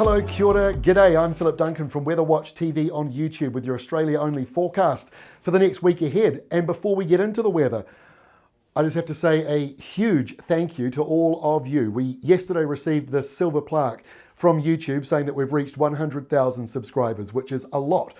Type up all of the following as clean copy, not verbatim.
Hello, kia ora, g'day, I'm Philip Duncan from Weather Watch TV on YouTube with your Australia-only forecast for the next week ahead. And before we get into the weather, I just have to say a huge thank you to all of you. We yesterday received this silver plaque from YouTube saying that we've reached 100,000 subscribers, which is a lot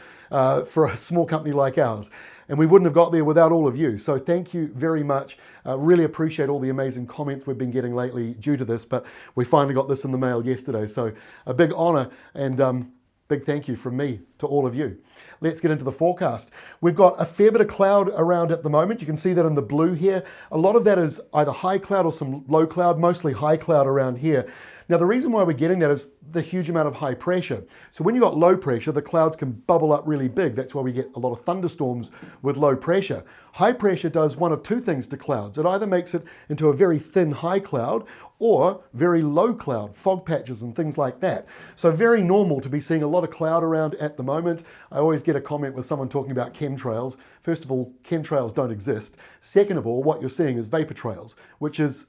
for a small company like ours. And we wouldn't have got there without all of you. So thank you very much. Really appreciate all the amazing comments we've been getting lately due to this, but we finally got this in the mail yesterday. So a big honor and big thank you from me to all of you. Let's get into the forecast. We've got a fair bit of cloud around at the moment. You can see that in the blue here. A lot of that is either high cloud or some low cloud, mostly high cloud around here. Now, the reason why we're getting that is the huge amount of high pressure. So when you've got low pressure, the clouds can bubble up really big. That's why we get a lot of thunderstorms with low pressure. High pressure does one of two things to clouds. It either makes it into a very thin high cloud or very low cloud, fog patches and things like that. So very normal to be seeing a lot of cloud around at the moment. I always get a comment with someone talking about chemtrails. First of all, chemtrails don't exist. Second of all, what you're seeing is vapor trails, which is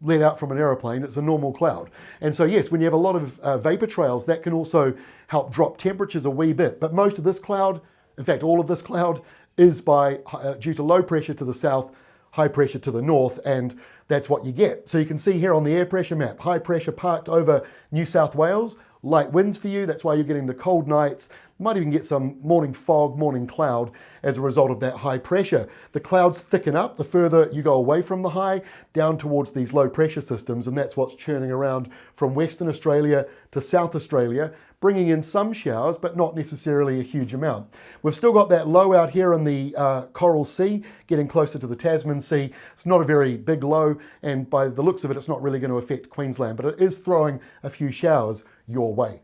let out from an aeroplane. It's a normal cloud. And so yes, when you have a lot of vapor trails, that can also help drop temperatures a wee bit. But most of this cloud, in fact, all of this cloud is due to low pressure to the south, high pressure to the north, and that's what you get. So you can see here on the air pressure map, high pressure parked over New South Wales, light winds for you. That's why you're getting the cold nights. Might even get some morning fog, morning cloud as a result of that high pressure. The clouds thicken up the further you go away from the high, down towards these low pressure systems, and that's what's churning around from Western Australia to South Australia, bringing in some showers, but not necessarily a huge amount. We've still got that low out here in the Coral Sea, getting closer to the Tasman Sea. It's not a very big low, and by the looks of it, it's not really going to affect Queensland, but it is throwing a few showers your way.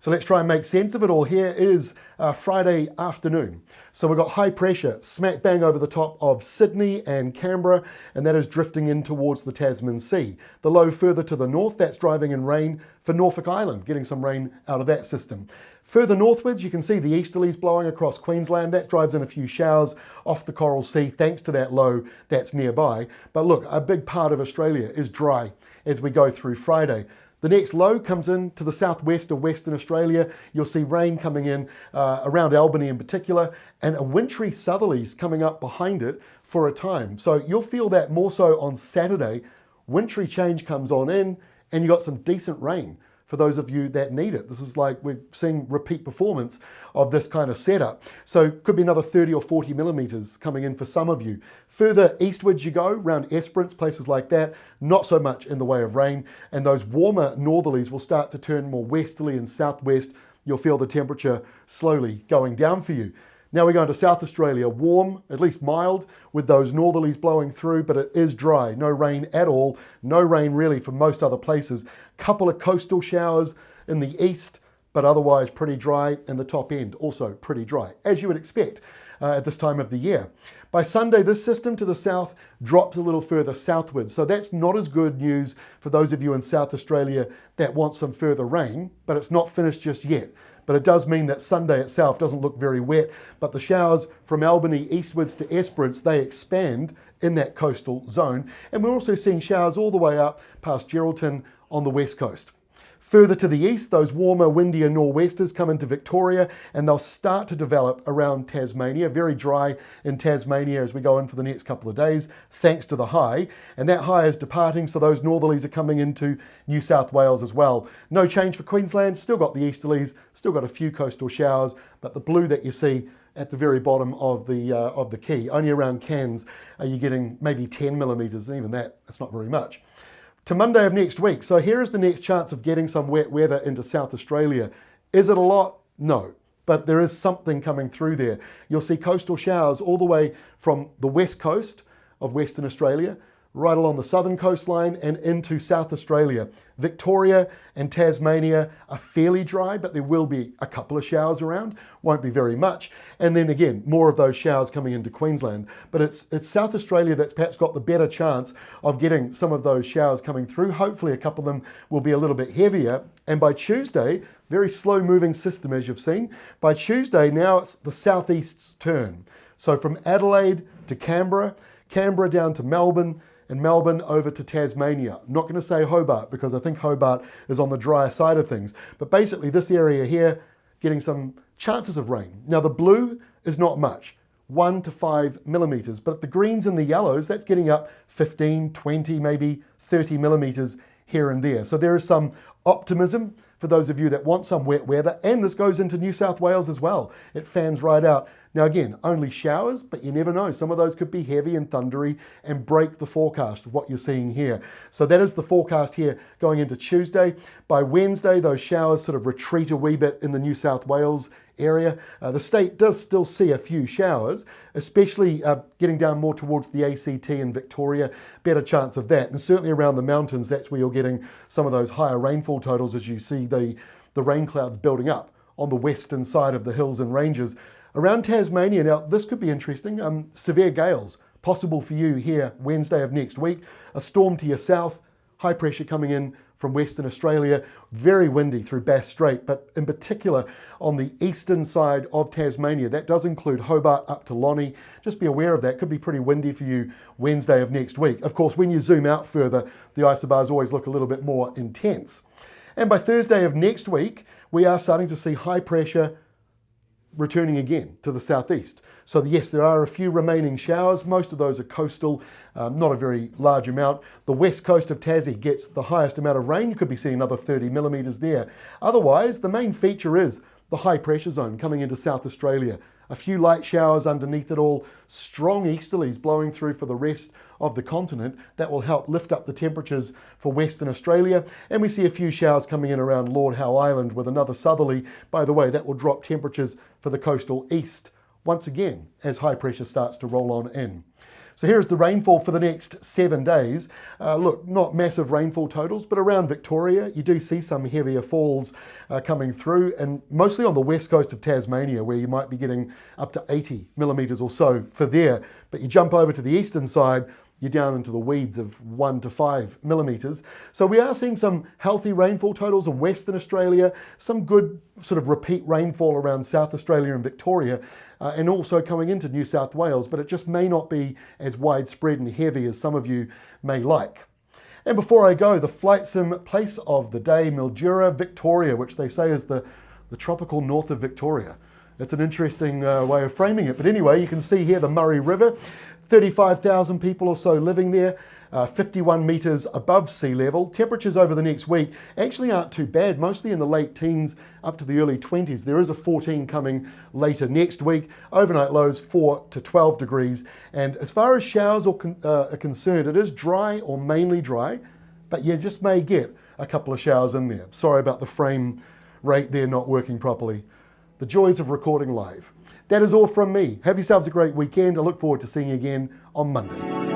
So let's try and make sense of it all. Here is Friday afternoon. So we've got high pressure smack bang over the top of Sydney and Canberra, and that is drifting in towards the Tasman Sea. The low further to the north, that's driving in rain for Norfolk Island, getting some rain out of that system. Further northwards, you can see the easterlies blowing across Queensland. That drives in a few showers off the Coral Sea thanks to that low that's nearby. But look, a big part of Australia is dry as we go through Friday. The next low comes in to the southwest of Western Australia. You'll see rain coming in around Albany in particular, and a wintry southerlies coming up behind it for a time. So you'll feel that more so on Saturday. Wintry change comes on in, and you got some decent rain for those of you that need it. This is like we're seeing repeat performance of this kind of setup. So could be another 30 or 40 millimeters coming in for some of you. Further eastwards you go, around Esperance, places like that, not so much in the way of rain, and those warmer northerlies will start to turn more westerly and southwest. You'll feel the temperature slowly going down for you. Now we're going to South Australia, warm, at least mild, with those northerlies blowing through, but it is dry, no rain at all, no rain really for most other places. Couple of coastal showers in the east, but otherwise pretty dry, and the top end also pretty dry, as you would expect at this time of the year. By Sunday, this system to the south drops a little further southwards, so that's not as good news for those of you in South Australia that want some further rain, but it's not finished just yet. But it does mean that Sunday itself doesn't look very wet, but the showers from Albany eastwards to Esperance, they expand in that coastal zone. And we're also seeing showers all the way up past Geraldton on the west coast. Further to the east, those warmer, windier nor'westers come into Victoria, and they'll start to develop around Tasmania. Very dry in Tasmania as we go in for the next couple of days, thanks to the high. And that high is departing, so those northerlies are coming into New South Wales as well. No change for Queensland, still got the easterlies, still got a few coastal showers, but the blue that you see at the very bottom of the key, only around Cairns are you getting maybe 10 millimeters, and even that's not very much. To Monday of next week, so here is the next chance of getting some wet weather into South Australia. Is it a lot? No, but there is something coming through there. You'll see coastal showers all the way from the west coast of Western Australia, right along the southern coastline and into South Australia. Victoria and Tasmania are fairly dry, but there will be a couple of showers around, won't be very much. And then again, more of those showers coming into Queensland. But it's South Australia that's perhaps got the better chance of getting some of those showers coming through. Hopefully a couple of them will be a little bit heavier. And by Tuesday, very slow moving system as you've seen. By Tuesday, now it's the southeast's turn. So from Adelaide to Canberra, Canberra down to Melbourne, and Melbourne over to Tasmania. I'm not going to say Hobart because I think Hobart is on the drier side of things. But basically this area here getting some chances of rain. Now the blue is not much, 1 to 5 millimetres, but the greens and the yellows, that's getting up 15, 20, maybe 30 millimetres here and there. So there is some optimism for those of you that want some wet weather, and this goes into New South Wales as well. It fans right out. Now again, only showers, but you never know. Some of those could be heavy and thundery and break the forecast of what you're seeing here. So that is the forecast here going into Tuesday. By Wednesday, those showers sort of retreat a wee bit in the New South Wales area. The state does still see a few showers, especially getting down more towards the ACT and Victoria, better chance of that. And certainly around the mountains, that's where you're getting some of those higher rainfall totals as you see the rain clouds building up on the western side of the hills and ranges. Around Tasmania, now this could be interesting, severe gales possible for you here Wednesday of next week. A storm to your south, high pressure coming in from Western Australia, very windy through Bass Strait, but in particular on the eastern side of Tasmania. That does include Hobart up to Lonnie. Just be aware of that. Could be pretty windy for you Wednesday of next week. Of course, when you zoom out further, the isobars always look a little bit more intense. And by Thursday of next week, we are starting to see high pressure returning again to the southeast. So yes, there are a few remaining showers. Most of those are coastal, not a very large amount. The west coast of Tassie gets the highest amount of rain. You could be seeing another 30 millimetres there. Otherwise, the main feature is the high pressure zone coming into South Australia. A few light showers underneath it all, strong easterlies blowing through for the rest of the continent. That will help lift up the temperatures for Western Australia. And we see a few showers coming in around Lord Howe Island with another southerly. By the way, that will drop temperatures for the coastal east once again as high pressure starts to roll on in. So here's the rainfall for the next 7 days. Look, not massive rainfall totals, but around Victoria, you do see some heavier falls coming through, and mostly on the west coast of Tasmania, where you might be getting up to 80 millimetres or so for there. But you jump over to the eastern side, you're down into the weeds of 1 to 5 millimetres. So we are seeing some healthy rainfall totals in Western Australia, some good sort of repeat rainfall around South Australia and Victoria, and also coming into New South Wales, but it just may not be as widespread and heavy as some of you may like. And before I go, the flight sim place of the day, Mildura, Victoria, which they say is the tropical north of Victoria. It's an interesting way of framing it. But anyway, you can see here the Murray River, 35,000 people or so living there, 51 metres above sea level. Temperatures over the next week actually aren't too bad, mostly in the late teens up to the early 20s. There is a 14 coming later next week. Overnight lows 4 to 12 degrees. And as far as showers are concerned, it is dry or mainly dry, but you just may get a couple of showers in there. Sorry about the frame rate there not working properly. The joys of recording live. That is all from me. Have yourselves a great weekend. I look forward to seeing you again on Monday.